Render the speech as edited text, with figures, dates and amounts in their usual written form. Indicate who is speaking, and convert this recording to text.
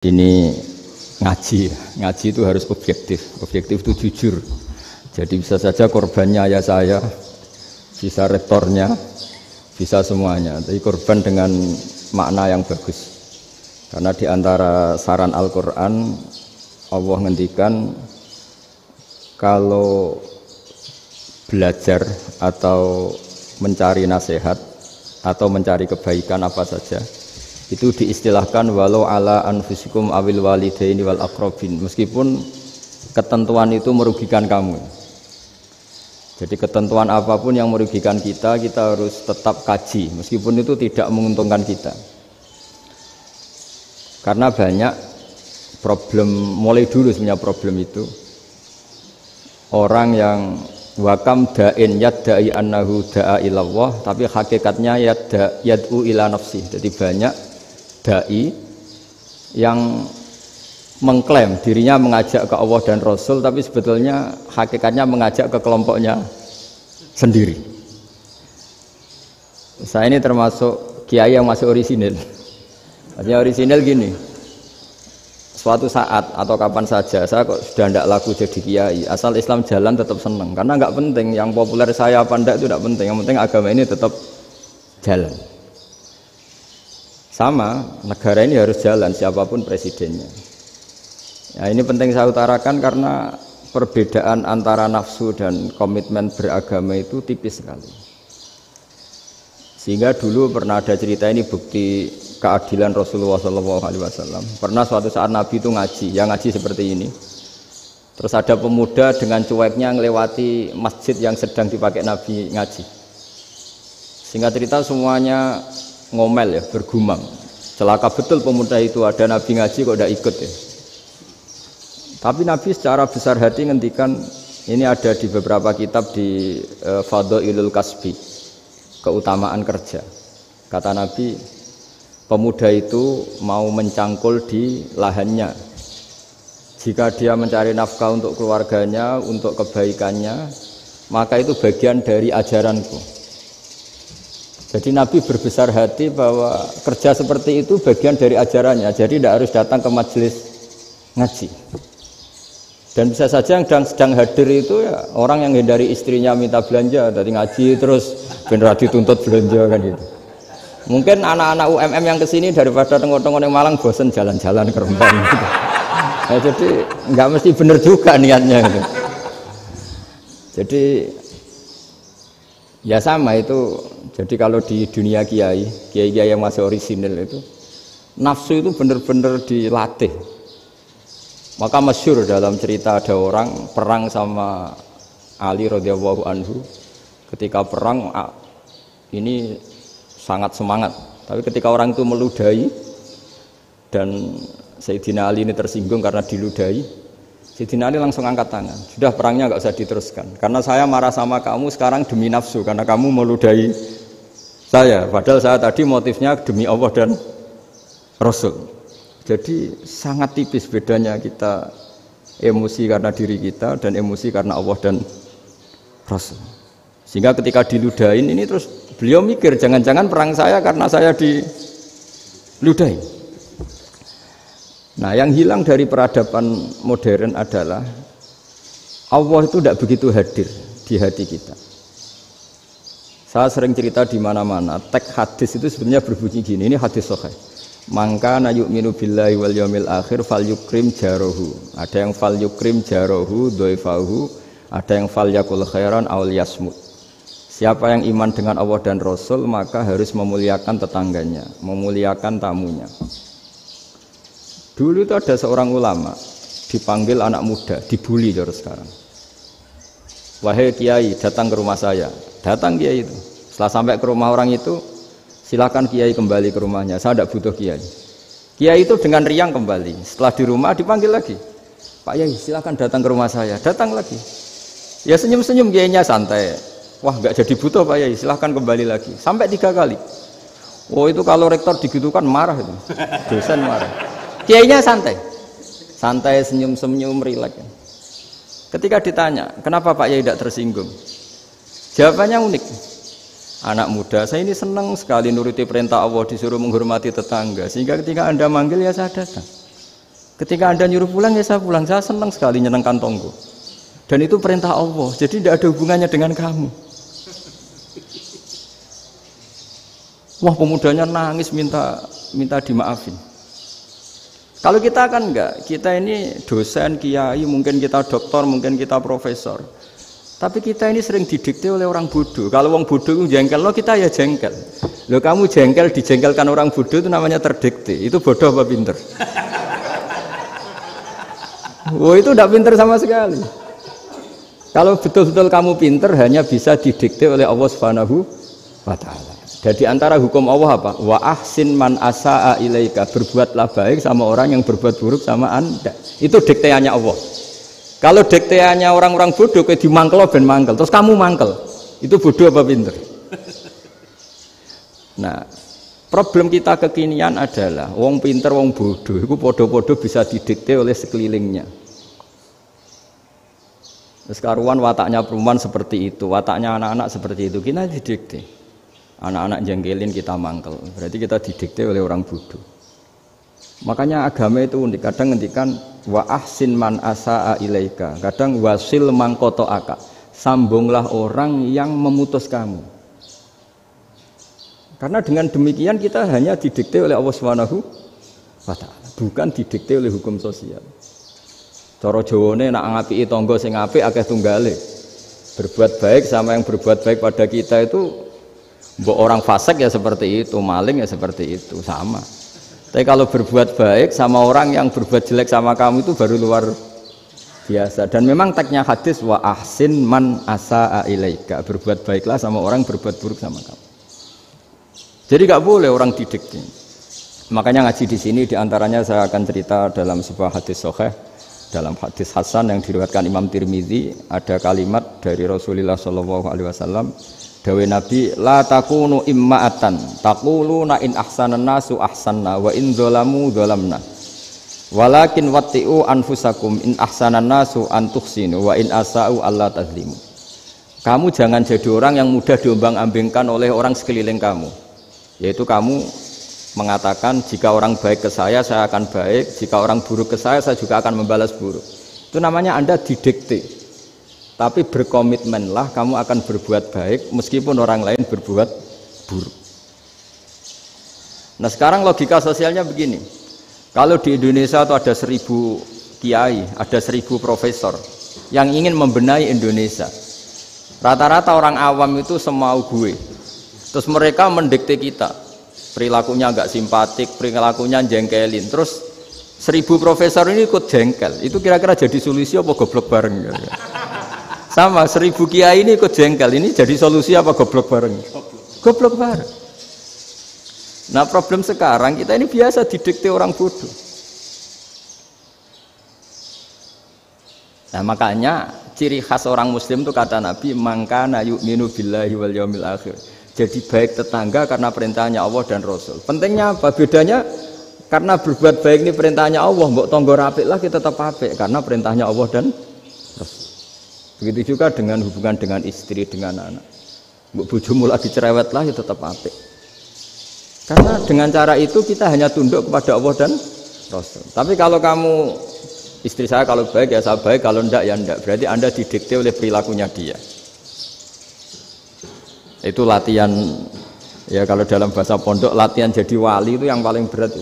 Speaker 1: Ini ngaji itu harus objektif itu jujur. Jadi bisa saja korbannya ayah saya, bisa rektornya, bisa semuanya. Tapi korban dengan makna yang bagus. Karena di antara saran Al-Quran, Allah ngendikan kalau belajar atau mencari nasihat atau mencari kebaikan apa saja, itu diistilahkan walau ala anfusikum awil walidaini wal aqrabin, meskipun ketentuan itu merugikan kamu. Jadi ketentuan apapun yang merugikan kita harus tetap kaji meskipun itu tidak menguntungkan kita. Karena banyak problem, mulai dulu sebenarnya problem itu orang yang wakam da'in yadda'i annahu da'a ilallah tapi hakikatnya yad'u ila nafsi. Jadi banyak dai yang mengklaim dirinya mengajak ke Allah dan Rasul tapi sebetulnya hakikatnya mengajak ke kelompoknya sendiri. Saya ini termasuk kiai yang masih orisinil. Artinya orisinil gini, suatu saat atau kapan saja saya kok sudah tidak laku jadi kiai, asal Islam jalan tetap senang, karena nggak penting yang populer saya apa enggak itu tidak penting, yang penting agama ini tetap jalan. Sama, negara ini harus jalan siapapun presidennya. Ya, ini penting saya utarakan karena perbedaan antara nafsu dan komitmen beragama itu tipis sekali. Sehingga dulu pernah ada cerita, ini bukti keadilan Rasulullah SAW. Pernah suatu saat Nabi itu ngaji, yang ngaji seperti ini. Terus ada pemuda dengan cueknya ngelewati masjid yang sedang dipakai Nabi ngaji. Singkat cerita semuanya ngomel ya, bergumam. Celaka betul pemuda itu, ada Nabi ngaji kok tidak ikut ya. Tapi Nabi secara besar hati ngendikan, ini ada di beberapa kitab di Fadhailul Kasbi, keutamaan kerja. Kata Nabi, pemuda itu mau mencangkul di lahannya. Jika dia mencari nafkah untuk keluarganya, untuk kebaikannya, maka itu bagian dari ajaranku. Jadi Nabi berbesar hati bahwa kerja seperti itu bagian dari ajarannya. Jadi tidak harus datang ke majelis ngaji. Dan bisa saja yang sedang hadir itu ya orang yang hindari istrinya minta belanja, dari ngaji terus benar dituntut belanja kan gitu. Mungkin anak-anak UMM yang kesini daripada tengok-tengok yang Malang bosen jalan-jalan ke Rembang gitu. Ya, jadi nggak mesti benar juga niatnya gitu. Jadi ya sama itu. Jadi kalau di dunia kiai yang masih orisinil itu nafsu itu benar-benar dilatih. Maka masyhur dalam cerita ada orang perang sama Ali radhiyallahu anhu. Ketika perang ini sangat semangat, tapi ketika orang itu meludahi dan Sayyidina Ali ini tersinggung karena diludahi, Sayyidina Ali langsung angkat tangan, sudah perangnya nggak usah diteruskan karena saya marah sama kamu sekarang demi nafsu karena kamu meludahi saya, padahal saya tadi motifnya demi Allah dan Rasul. Jadi sangat tipis bedanya kita emosi karena diri kita dan emosi karena Allah dan Rasul. Sehingga ketika diludahin ini terus beliau mikir jangan-jangan perang saya karena saya diludahin. Nah, yang hilang dari peradaban modern adalah Allah itu tidak begitu hadir di hati kita. Saya sering cerita di mana-mana, teks hadis itu sebenarnya berbunyi gini, ini hadis sahih. Mangka na yu'minu billahi wal yaumil akhir fal yukrim jarohu. Ada yang fal yukrim jarohu dhaifahu, ada yang fal yakul khairan aw yasmut. Siapa yang iman dengan Allah dan Rasul maka harus memuliakan tetangganya, memuliakan tamunya. Dulu itu ada seorang ulama dipanggil anak muda, dibully terus sekarang. Wahai kiai, datang ke rumah saya. Datang kiai itu. Setelah sampai ke rumah orang itu, silakan kiai kembali ke rumahnya. Saya tidak butuh kiai. Kiai itu dengan riang kembali. Setelah di rumah dipanggil lagi. Pak Yai, silakan datang ke rumah saya. Datang lagi. Ya senyum-senyum kiainya santai. Wah, nggak jadi butuh Pak Yai. Silakan kembali lagi. Sampai 3 kali. Oh itu kalau rektor digitukan marah itu. Dosen marah. Kiainya santai. Santai, senyum-senyum, rileks. Ketika ditanya, kenapa Pak Yai tidak tersinggung? Jawabannya unik. Anak muda, saya ini senang sekali nuruti perintah Allah, disuruh menghormati tetangga. Sehingga ketika Anda manggil ya saya datang. Ketika Anda nyuruh pulang ya saya pulang, saya senang sekali nyenengkan tonggo. Dan itu perintah Allah, jadi tidak ada hubungannya dengan kamu. Wah pemudanya nangis minta dimaafin. Kalau kita kan enggak, kita ini dosen, kiai, mungkin kita doktor, mungkin kita profesor. Tapi kita ini sering didikte oleh orang bodoh. Kalau orang bodoh itu jengkel, lo kita ya jengkel. Lo kamu jengkel, dijengkelkan orang bodoh itu namanya terdikte. Itu bodoh apa pinter? Oh itu tidak pinter sama sekali. Kalau betul-betul kamu pinter hanya bisa didikte oleh Allah Subhanahu wa Ta'ala. Jadi antara hukum Allah apa? Wa ahsin man asa'a ilaika, berbuatlah baik sama orang yang berbuat buruk sama Anda. Itu dikteannya Allah. Kalau dikteannya orang-orang bodoh kayak dimangkel ben mangkel, terus kamu mangkel. Itu bodoh apa pinter? Nah, problem kita kekinian adalah wong pinter wong bodoh itu podo-podo bisa didikte oleh sekelilingnya. Terus karuan wataknya perempuan seperti itu, wataknya anak-anak seperti itu, kita didikte. Anak-anak jengkelin kita mangkel, berarti kita didikte oleh orang bodoh. Makanya agama itu unik, kadang ngendikan wa ahsin man asa'a ilaika, kadang wasil man qata'aka, sambunglah orang yang memutus kamu. Karena dengan demikian kita hanya didikte oleh Allah Subhanahu wa Ta'ala, bukan didikte oleh hukum sosial. Cara Jawane nak ngapiki tangga sing apik akeh tunggale. Berbuat baik sama yang berbuat baik pada kita itu mbok orang fasik ya seperti itu, maling ya seperti itu, sama. Tapi kalau berbuat baik sama orang yang berbuat jelek sama kamu itu baru luar biasa. Dan memang teksnya hadis wa ahsin man asa'a ilaika, berbuat baiklah sama orang berbuat buruk sama kamu. Jadi nggak boleh orang didikte. Makanya ngaji di sini diantaranya saya akan cerita dalam sebuah hadis sahih, dalam hadis hasan yang diriwayatkan Imam Tirmidzi ada kalimat dari Rasulullah SAW. Dawe Nabi, la takunu imma'atan taquluna in ahsanan nasu ahsanna wa in zalamu zalamna walakin watti'u anfusakum in ahsanan nasu an tuhsinu wa in asa'u alla tazlimu. Kamu jangan jadi orang yang mudah diombang-ambingkan oleh orang sekeliling kamu, yaitu kamu mengatakan jika orang baik ke saya akan baik, jika orang buruk ke saya juga akan membalas buruk. Itu namanya Anda didikte. Tapi berkomitmenlah kamu akan berbuat baik meskipun orang lain berbuat buruk. Nah sekarang logika sosialnya begini. Kalau di Indonesia itu ada 1000 kiai, ada 1000 profesor yang ingin membenahi Indonesia. Rata-rata orang awam itu semau gue. Terus mereka mendikte kita. Perilakunya agak simpatik, perilakunya jengkelin. Terus 1000 profesor ini ikut jengkel. Itu kira-kira jadi solusi apa goblok bareng? Sama 1000 kiai ini ikut jengkel, ini jadi solusi apa goblok bareng? Goblok bareng. Nah problem sekarang kita ini biasa didikte orang bodoh. Nah makanya ciri khas orang muslim itu kata Nabi mangkana yu'minu billahi wal yaumil akhir. Jadi baik tetangga karena perintahnya Allah dan Rasul. Pentingnya apa? Bedanya karena berbuat baik ini perintahnya Allah, mbok tonggo apik lah kita tetap apik karena perintahnya Allah dan Rasul. Begitu juga dengan hubungan dengan istri, dengan anak. Bojomu lagi cerewet lah ya tetap apik. Karena dengan cara itu kita hanya tunduk kepada Allah dan Rasul. Tapi kalau kamu, istri saya kalau baik ya saya baik, kalau enggak ya enggak. Berarti Anda didikte oleh perilakunya dia. Itu latihan, ya kalau dalam bahasa pondok latihan jadi wali itu yang paling berat.